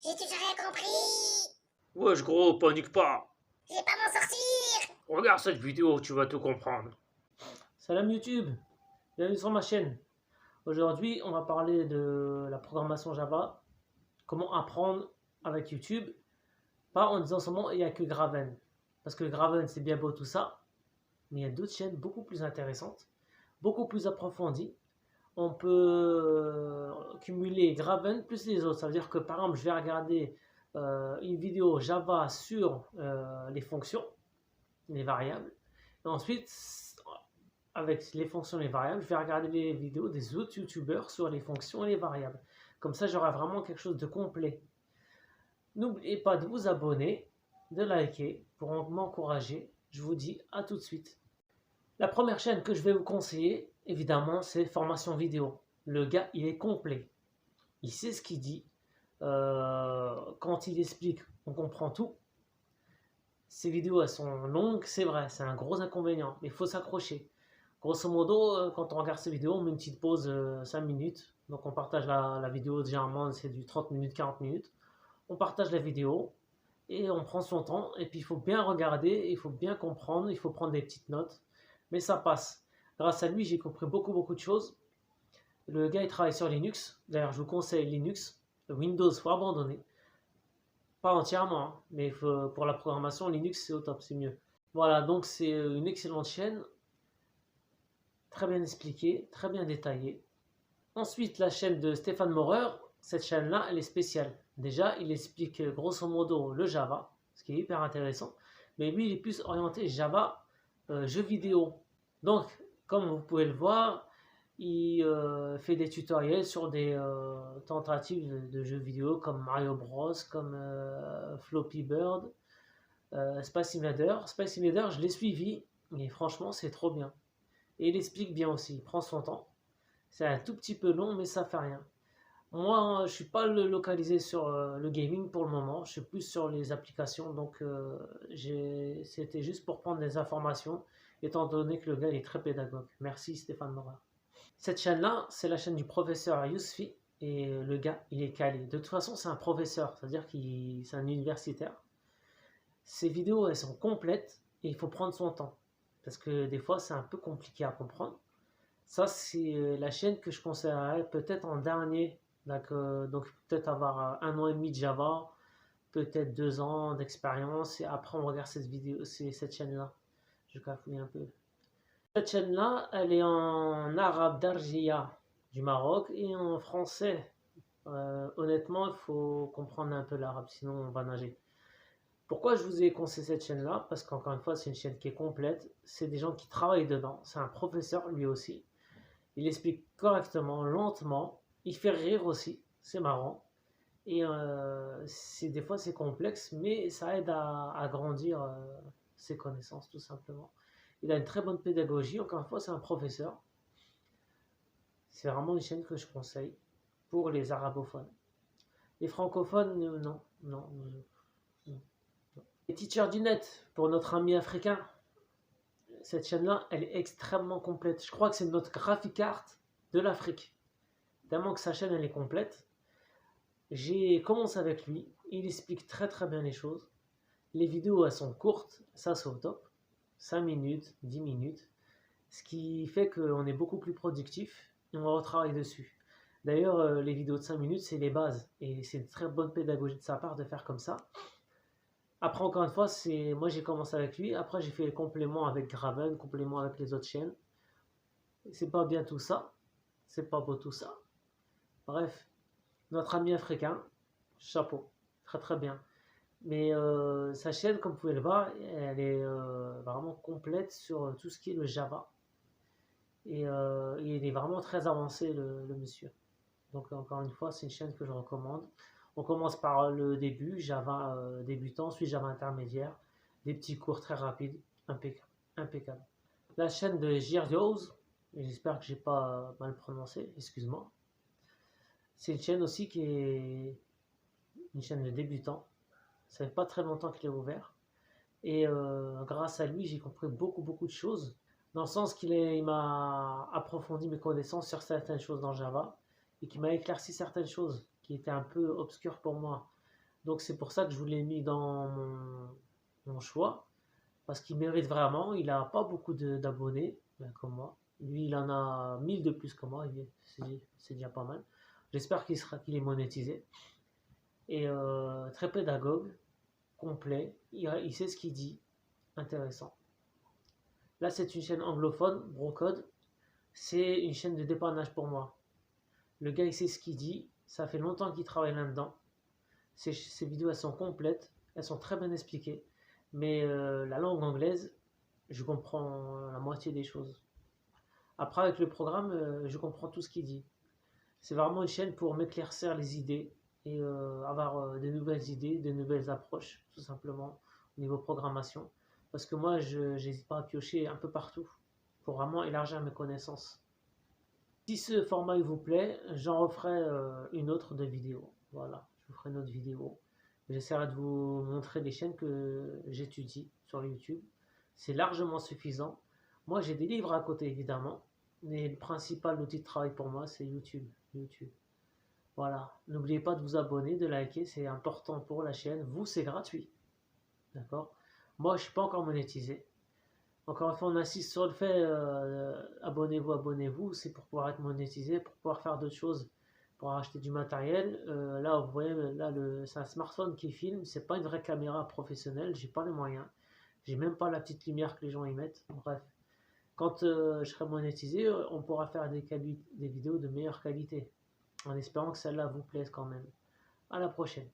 J'ai toujours rien compris. Wesh gros, panique pas. Je vais pas m'en sortir. Regarde cette vidéo, tu vas tout comprendre. Salam YouTube, bienvenue sur ma chaîne. Aujourd'hui, on va parler de la programmation Java, comment apprendre avec YouTube, pas en disant seulement il n'y a que Graven. Parce que Graven, c'est bien beau tout ça, mais il y a d'autres chaînes beaucoup plus intéressantes, beaucoup plus approfondies. On peut cumuler Graven plus les autres. Ça veut dire que par exemple, je vais regarder une vidéo Java sur les fonctions, les variables. Et ensuite, avec les fonctions et les variables, je vais regarder les vidéos des autres youtubeurs sur les fonctions et les variables. Comme ça, j'aurai vraiment quelque chose de complet. N'oubliez pas de vous abonner, de liker pour m'encourager. Je vous dis à tout de suite. La première chaîne que je vais vous conseiller, évidemment, c'est Formation Vidéo. Le gars, il est complet. Il sait ce qu'il dit. Quand il explique, on comprend tout. Ces vidéos, elles sont longues, c'est vrai, c'est un gros inconvénient, mais il faut s'accrocher. Grosso modo, quand on regarde ces vidéos, on met une petite pause 5 minutes. Donc on partage la vidéo, généralement c'est du 30 minutes, 40 minutes. On partage la vidéo et on prend son temps. Et puis il faut bien regarder, il faut bien comprendre, il faut prendre des petites notes. Mais ça passe. Grâce à lui, j'ai compris beaucoup de choses. Le gars, il travaille sur Linux. D'ailleurs, je vous conseille Linux. Windows, il faut abandonner. Pas entièrement, hein, mais pour la programmation, Linux, c'est au top, c'est mieux. Voilà, donc c'est une excellente chaîne. Très bien expliquée, très bien détaillée. Ensuite, la chaîne de Stéphane Maurer, cette chaîne-là, elle est spéciale. Déjà, il explique grosso modo le Java, ce qui est hyper intéressant. Mais lui, il est plus orienté Java, jeux vidéo. Donc, comme vous pouvez le voir, il fait des tutoriels sur des tentatives de jeux vidéo comme Mario Bros, comme Floppy Bird, Space Invader. Space Invader, je l'ai suivi, mais franchement, c'est trop bien. Et il explique bien aussi, il prend son temps. C'est un tout petit peu long, mais ça fait rien. Moi, je suis pas localisé sur le gaming pour le moment. Je suis plus sur les applications, donc c'était juste pour prendre des informations, étant donné que le gars est très pédagogue. Merci Stéphane Morin. Cette chaîne-là, c'est la chaîne du professeur Yousfi, et le gars, il est calé. De toute façon, c'est un professeur, c'est-à-dire qu'il c'est un universitaire. Ces vidéos, elles sont complètes, et il faut prendre son temps, parce que des fois, c'est un peu compliqué à comprendre. Ça, c'est la chaîne que je conseillerais peut-être en dernier. Donc peut-être avoir 1 an et demi de Java, peut-être 2 ans d'expérience, et après on regarde cette vidéo, cette chaîne-là. Je cafouille un peu. Cette chaîne-là, elle est en arabe d'Argia du Maroc et en français. Honnêtement, il faut comprendre un peu l'arabe, sinon on va nager. Pourquoi je vous ai conseillé cette chaîne-là? Parce qu'encore une fois, c'est une chaîne qui est complète. C'est des gens qui travaillent dedans. C'est un professeur lui aussi. Il explique correctement, lentement. Il fait rire aussi, c'est marrant. Et des fois c'est complexe, mais ça aide à grandir ses connaissances tout simplement. Il a une très bonne pédagogie, encore une fois c'est un professeur. C'est vraiment une chaîne que je conseille pour les arabophones. Les francophones, non, non, non. Les teachers du net, pour notre ami africain, cette chaîne-là, elle est extrêmement complète. Je crois que c'est notre graphic art de l'Afrique. Tellement que sa chaîne, elle est complète. J'ai commencé avec lui. Il explique très bien les choses. Les vidéos, elles sont courtes. Ça, c'est au top. 5 minutes, 10 minutes. Ce qui fait qu'on est beaucoup plus productif et on va retravailler dessus. D'ailleurs, les vidéos de 5 minutes, c'est les bases. Et c'est une très bonne pédagogie de sa part de faire comme ça. Après, encore une fois, moi j'ai commencé avec lui. Après, j'ai fait le complément avec Graven, complément avec les autres chaînes. C'est pas bien tout ça. C'est pas beau tout ça. Bref, notre ami africain, chapeau, très bien. Mais sa chaîne, comme vous pouvez le voir, elle est vraiment complète sur tout ce qui est le Java. Et il est vraiment très avancé, le monsieur. Donc encore une fois, c'est une chaîne que je recommande. On commence par le début, Java débutant, puis Java intermédiaire. Des petits cours très rapides, impeccable. La chaîne de Girdios, j'espère que j'ai pas mal prononcé, excuse-moi. C'est une chaîne aussi qui est une chaîne de débutants. Ça fait pas très longtemps qu'il est ouvert. Et grâce à lui, j'ai compris beaucoup de choses. Dans le sens il m'a approfondi mes connaissances sur certaines choses dans Java et qui m'a éclairci certaines choses qui étaient un peu obscures pour moi. Donc c'est pour ça que je vous l'ai mis dans mon choix, parce qu'il mérite vraiment. Il n'a pas beaucoup d'abonnés, comme moi. Lui, il en a 1000 de plus que moi, c'est déjà pas mal. J'espère qu'il est monétisé. Et très pédagogue, complet, il sait ce qu'il dit, intéressant. Là, c'est une chaîne anglophone, Brocode. C'est une chaîne de dépannage pour moi. Le gars, il sait ce qu'il dit. Ça fait longtemps qu'il travaille là-dedans. Ces vidéos, elles sont complètes. Elles sont très bien expliquées. Mais la langue anglaise, je comprends la moitié des choses. Après, avec le programme, je comprends tout ce qu'il dit. C'est vraiment une chaîne pour m'éclaircir les idées et avoir des nouvelles idées, des nouvelles approches, tout simplement, au niveau programmation. Parce que moi, je n'hésite pas à piocher un peu partout pour vraiment élargir mes connaissances. Si ce format il vous plaît, j'en referai une autre de vidéo. Voilà, je vous ferai une autre vidéo. J'essaierai de vous montrer les chaînes que j'étudie sur YouTube. C'est largement suffisant. Moi, j'ai des livres à côté, évidemment. Mais le principal outil de travail pour moi, c'est YouTube. Voilà. N'oubliez pas de vous abonner, de liker. C'est important pour la chaîne. Vous, c'est gratuit. D'accord? Moi, je ne suis pas encore monétisé. Encore une fois, on insiste sur le fait, abonnez-vous, abonnez-vous, c'est pour pouvoir être monétisé, pour pouvoir faire d'autres choses, pour acheter du matériel. Là, vous voyez, là, c'est un smartphone qui filme, c'est pas une vraie caméra professionnelle, j'ai pas les moyens, j'ai même pas la petite lumière que les gens y mettent. Bref, quand je serai monétisé, on pourra faire des vidéos de meilleure qualité, en espérant que celle-là vous plaise quand même. À la prochaine.